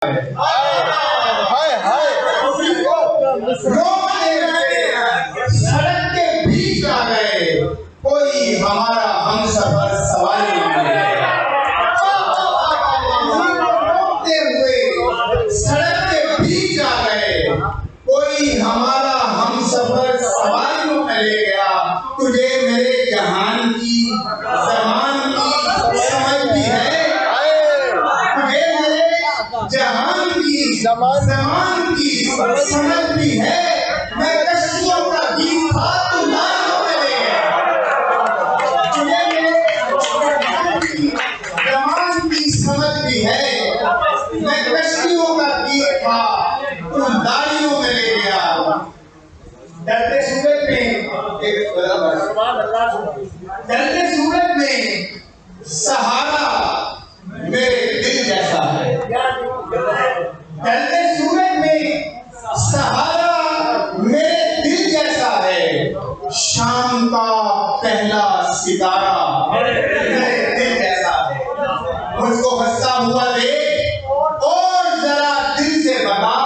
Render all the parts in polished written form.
सड़क के बीच आ गए, कोई हमारा हम सफर सवारी न मिले। रोकते हुए सड़क के बीच आ गए, कोई हमारा हम सफर सवारी न ले गया। तुझे मेरे जहान की जमान की समझ भी है, तुझे मेरे जहान की जमान की समझ भी है। मैं कश्तियों का गीत था तो नारियों में ले गया। तुझे मेरे जहान की समझ भी है, मैं कश्तियों का गीत था तो नारियों में ले गया। डरते सूरज में सहारा मेरे दिल जैसा है। ढलते सूरज में सहारा मेरे दिल जैसा है। शाम का पहला सितारा मेरे दिल जैसा है। मुझको हंसता हुआ देख और जरा दिल से बता,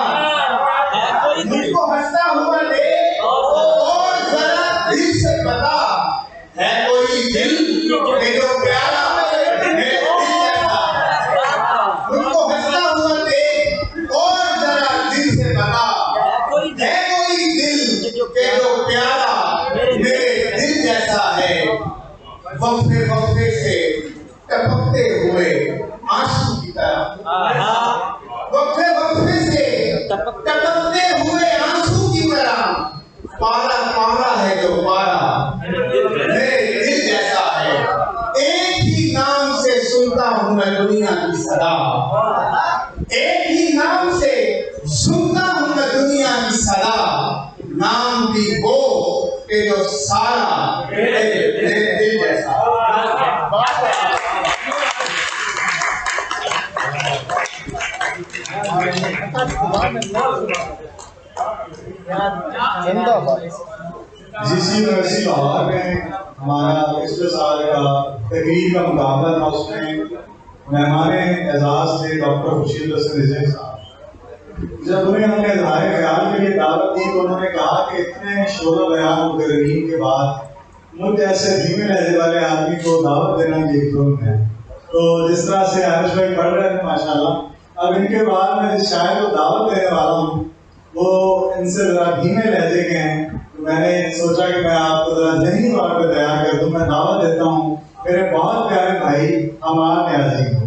मुझको हंसता हुआ देख और जरा दिल से बता, है कोई दिल के जो प्यारा मेरे दिल जैसा है। मुझको हंसता हुआ देख और जरा दिल से बता, है कोई दिल के जो प्यारा मेरे दिल जैसा है। वक्फे वक्फे से टपकते हुए आंसू की तरह, वक्फे वक्फे से टपकते हुए आंसू की तरह, पारा पारा है जो पारा मेरे दिल जैसा है। एक ही नाम से सुनता हूँ मैं दुनिया की सदा, एक ही नाम से सुनता हूँ मैं दुनिया की सदा। नाम भी वो कि जो सारा मेरे दिल जैसा। जीसी यूनिवर्सिटी लाहौर में हमारा पिछले साल का तकरीर का मुकाबला था। उसमें मेहमान एजाज थे डॉक्टर खुर्शीद हसन रिजवी साहब। जब उन्हें हमने इज़हार ख्याल के लिए दावत दी तो उन्होंने कहा कि इतने शोर बयान मुकर्रीन के बाद मुझ जैसे धीमे लहजे वाले आदमी को दावत देना ये जुर्म है। तो जिस तरह से आरिश भाई पढ़ रहे हैं माशाल्लाह, अब इनके बाद मैं जिस शायर को दावत देने वाला हूँ वो इनसे ज़रा धीमे लहजे के हैं। तो मैंने सोचा कि मैं आपको ज़रा ज़हनी तौर पर तैयार कर दूँ। मैं दावत देता हूँ मेरे बहुत प्यारे भाई अमान न्याज़ी को।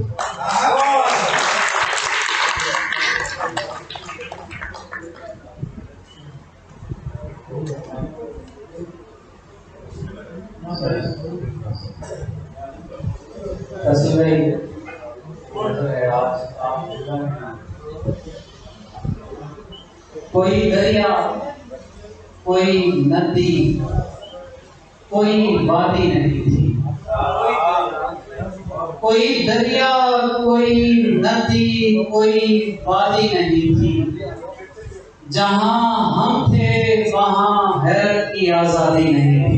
कोई दरिया, कोई नदी, कोई वादी नहीं थी। कोई दरिया, कोई नदी, कोई वादी नहीं थी। जहाँ हम थे वहाँ हैरत की आजादी नहीं थी।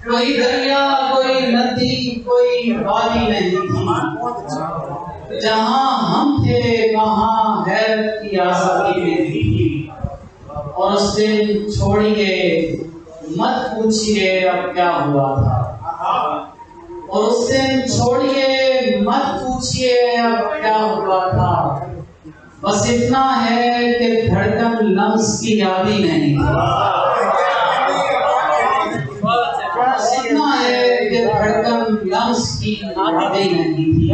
कोई दरिया, कोई नदी, कोई वादी नहीं थी। जहाँ हम थे वहाँ हैरत की आजादी नहीं थी। और उस दिन छोड़िए मत पूछिए अब क्या हुआ था। और उस दिन छोड़िए मत पूछिए अब क्या हुआ था। बस इतना है कि धड़कन लम्स की यादी नहीं थी। बस इतना है कि धड़कन लम्स की यादी नहीं थी।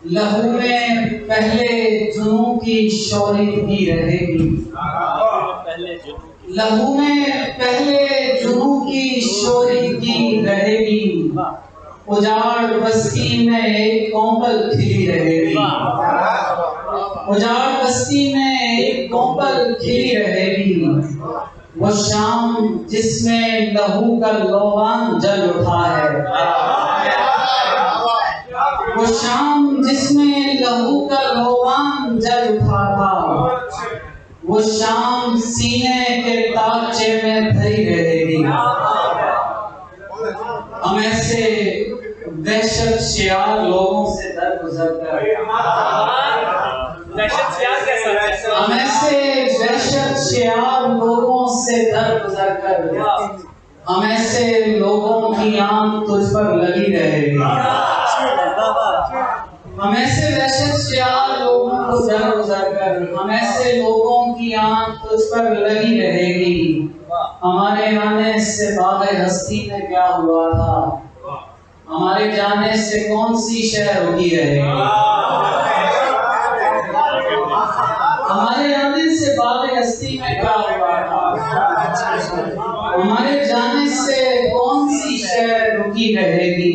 लहू में पहले जुनून की शौरित ही रहेगी। लहू में पहले जुनून की शौरित ही रहेगी। उजाड़ बस्ती में एक कोंपल खिली रहेगी। उजाड़ बस्ती में एक कोंपल खिली रहेगी। वो शाम जिसमें लहू का लोबान जल उठा है। वो शाम जिसमें लहू का लोबान जल उठा था। वो शाम सीने के ताकचे में धरी रहेगी। हम ऐसे वहशत शियार लोगों से दरगुजर कर हम ऐसे वहशत शियार लोगों से दरगुजर कर हम ऐसे लोगों की आंख तुझ पर लगी रहेगी। हम ऐसे वहशत शियार लोगों को दरगुजर कर हम ऐसे लोगों की आंख तुझ पर लगी रहेगी। हमारे आने से बाग़े हस्ती में क्या हुआ था, हमारे जाने से कौन सी शय रुकी रहेगी। हमारे आने से बाग़े हस्ती में क्या हुआ था, हमारे जाने से कौन सी शय रुकी रहेगी।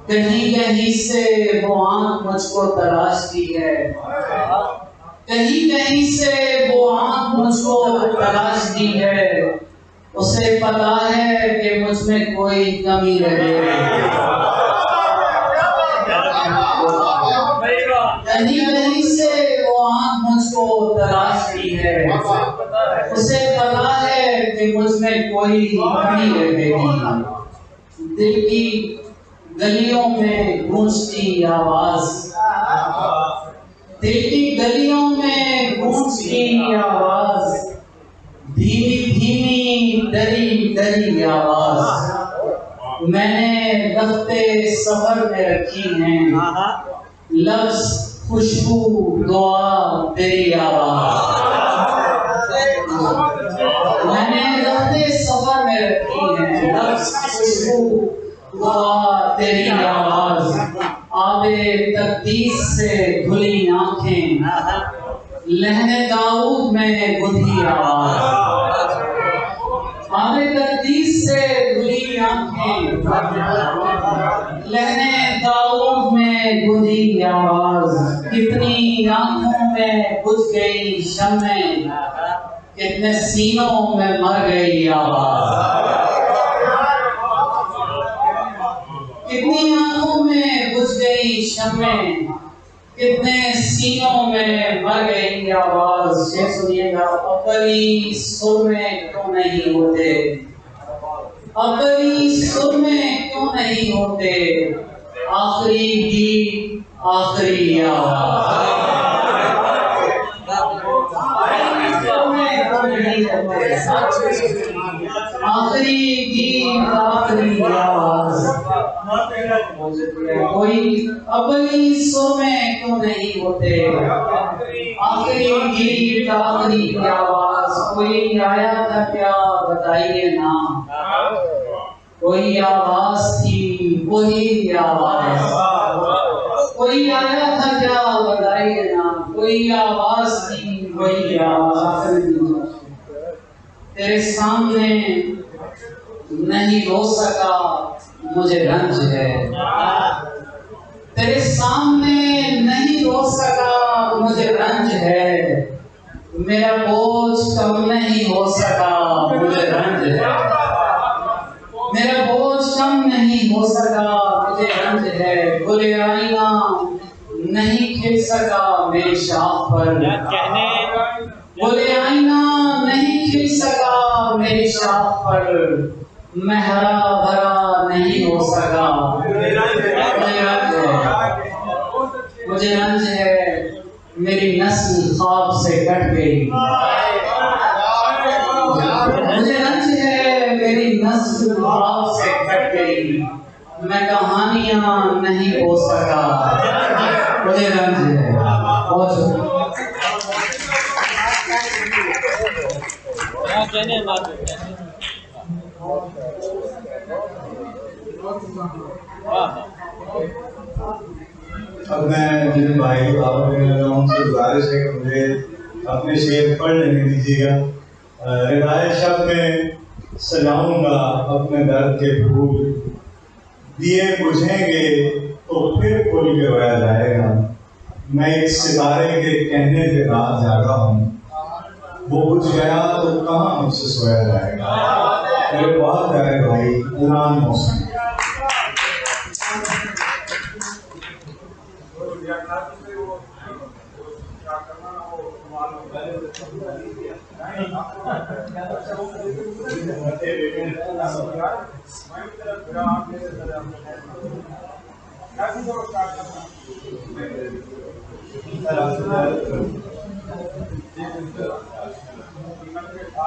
कहीं कहीं से वो आंख मुझको तलाशती है, कहीं कहीं से वो आंख मुझको तलाशती है। उसे पता है कि मुझ में कोई कमी रहेगी। कहीं कहीं से वो आंख मुझको तलाशती है, उसे पता है कि मुझ में कोई कमी रहेगी। दिल की गलियों में गूंजती आवाज, दिल की गलियों में गूंजती आवाज, धीमी धीमी डरी डरी आवाज मैंने रफ्ते सफर में रखी हैं। लफ्ज खुशबू दुआ तेरी आवाज मैंने रफ्ते सफर में रखी हैं। लफ्ज खुशबू दुआ तेरी आवाज, आबे तकदीस से धुली आंखें, लहने दाऊद में गुंधी आवाज। आबे तकदीस से धुली आंखें, लहने दाऊद में गुंधी आवाज। कितनी आंखों में बुझ गई शम्में, कितने सीनों में मर गई आवाज। कितनी आंखों में बुझ गई शम्में, कितने सीनों में मर गई आवाज। ये सुनिएगा, अपनी सुर में क्यों नहीं होते, अपनी सुर में क्यों नहीं होते, आखिरी गीत आखिरी आवाज। आखिरी गीत आखिरी आवाज। कोई अपनी सुर में क्यों नहीं होते, आखिरी गीत आखिरी आवाज। कोई आया था क्या बताइए ना, कोई आवाज थी वही आवाज। कोई आया था क्या बताइए ना, कोई आवाज थी वही आवाज। तेरे सामने नहीं रो सका मुझे रंज है, तेरे सामने नहीं रो सका मुझे रंज है। मेरा बोझ कम नहीं हो सका मुझे रंज है, मेरा बोझ कम नहीं हो सका मुझे रंज है। गुले आईना नहीं खिल सका मेरी शाख पर, गुले आईना नहीं खिल सका मेरी शाख पर। मैं हरा भरा नहीं हो सका, मुझे रंज है, मेरी नस्ल ख्वाब से कट गई। मुझे रंज है, मेरी नस्ल ख्वाब से कट गई। मैं कहानियां नहीं हो सका, मुझे रंज है। बहुत अब मैं जिन भाई बाबा उनसे गुजारिश है कि मुझे अपने शेर पढ़ लेने दीजिएगा। रिदाए शब में सजाऊंगा अपने दर्द के फूल, दिए बुझेंगे तो फिर खुल के रोया जाएगा। मैं एक सितारे के कहने पे रात जागा हूँ, वो बुझ गया तो कहाँ मुझसे सोया जाएगा। मेरे बहुत प्यारे भाई इमरान मौसम। व्याख्यान से वो क्या करना वो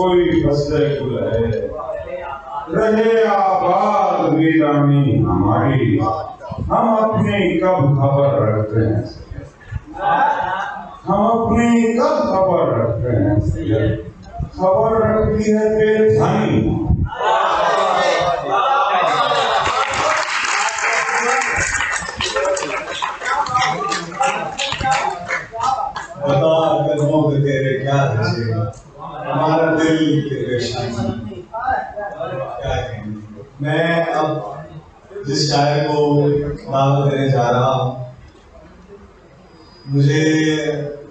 कोई फसले गुल है, रहे आबाद वीरानी हमारी, हम अपनी कब खबर रखते हैं, हम अपनी कब खबर रखते हैं, खबर रखती है बेधनी। बता कदमों पे तेरे क्या बचेगा, हमारा दिल की परेशानी क्या कहेंगे। मैं अब जिस शायर को दावत देने जा रहा हूँ, मुझे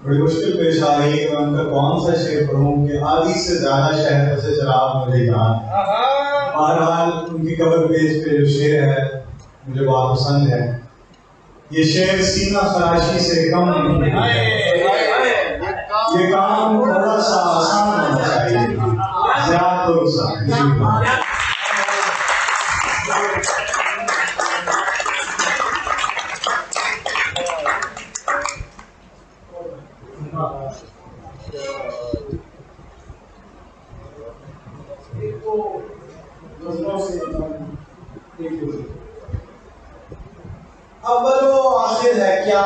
बड़ी मुश्किल पेश आ रही है कि मैं उनका कौन सा शेर पढ़ूं कि आधी से ज्यादा शहर से चराग मुझे याद है। बहरहाल उनकी कवर पेज पे जो शेर है मुझे बहुत पसंद है। ये शेर सीना खराशी से कम नहीं है, ये काम थोड़ा सा आसान होना चाहिए, ज्यादा तो सा अव्वलो आखिर है क्या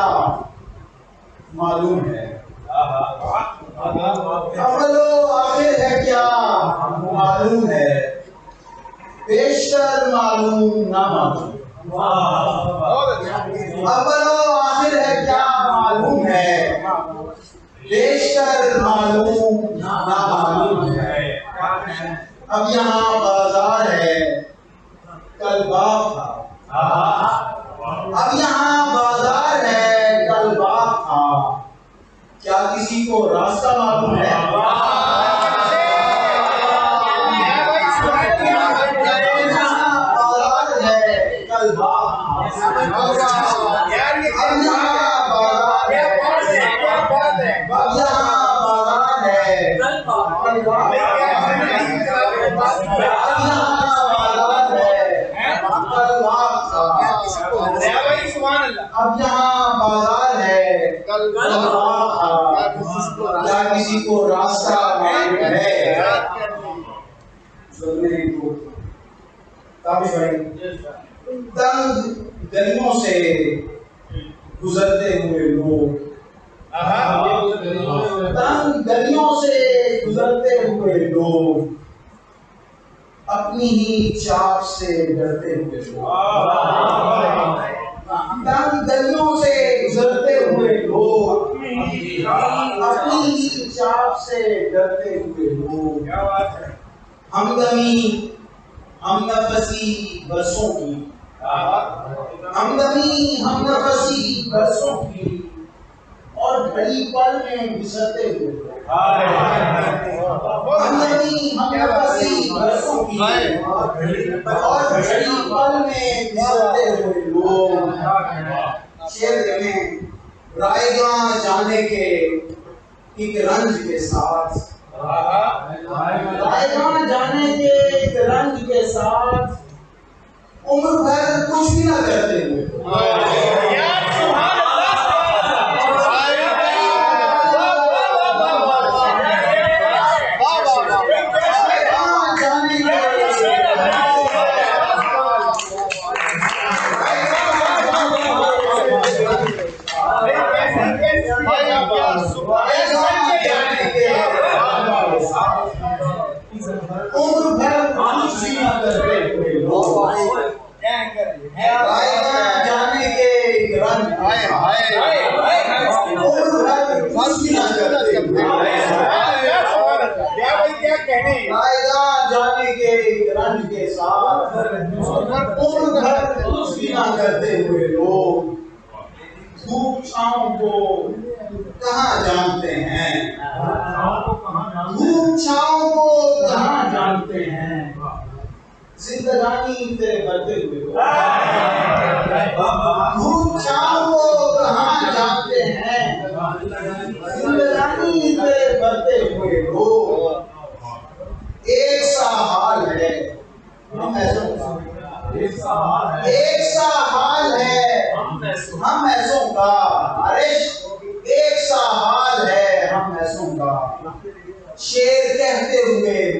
मालूम है, अव्वलो आखिर है क्या मालूम है, पेशतर मालूम ना मालूम। अव्वलो आखिर है क्या मालूम है, पेशतर मालूम ना मालूम है। अब यहाँ बाजार है कल बाग था, अब यहाँ बाजार है कल बाग था, क्या किसी को रास्ता मालूम है। बाजार है कल बाग था, अब यहाँ बाजार है, अब यहाँ बाजार है कल बाग था। अब यहाँ बाजार है कल क्या किसी को रास्ता मालूम है। तंग गलियों से गुजरते हुए लोग, तंग गलियों से गुजरते हुए लोग, अपनी ही चाप से डरते हुए लोग, तंग गलियों से गुजरते हुए लोग, अपनी ही चाप से डरते हुए लोग, हमदमी हमनफसी बरसों की, हमदमी हमनफसी बरसों की, और घड़ी पल में बिसरते हुए लोग, हमदमी हमनफसी बरसों की, और घड़ी पल में बिसरते हुए लोग। शेर में रायगां जाने के एक रंज के साथ, रायगां जाने के एक रंज के साथ, उम्र भर कुछ भी ना करते हुए करते हुए लोग धूप छांव को कहाँ जानते हैं, धूप छांव को कहाँ जानते हैं, जिंदगानी तेरे बढ़ते हुए धूप छांव को कहाँ जानते हैं, जिंदगानी तेरे बढ़ते हुए लोग। एक सा हाल है हम एक सा हाल है हम ऐसों का, अरे एक सा हाल है हम ऐसों का। शेर कहते हुए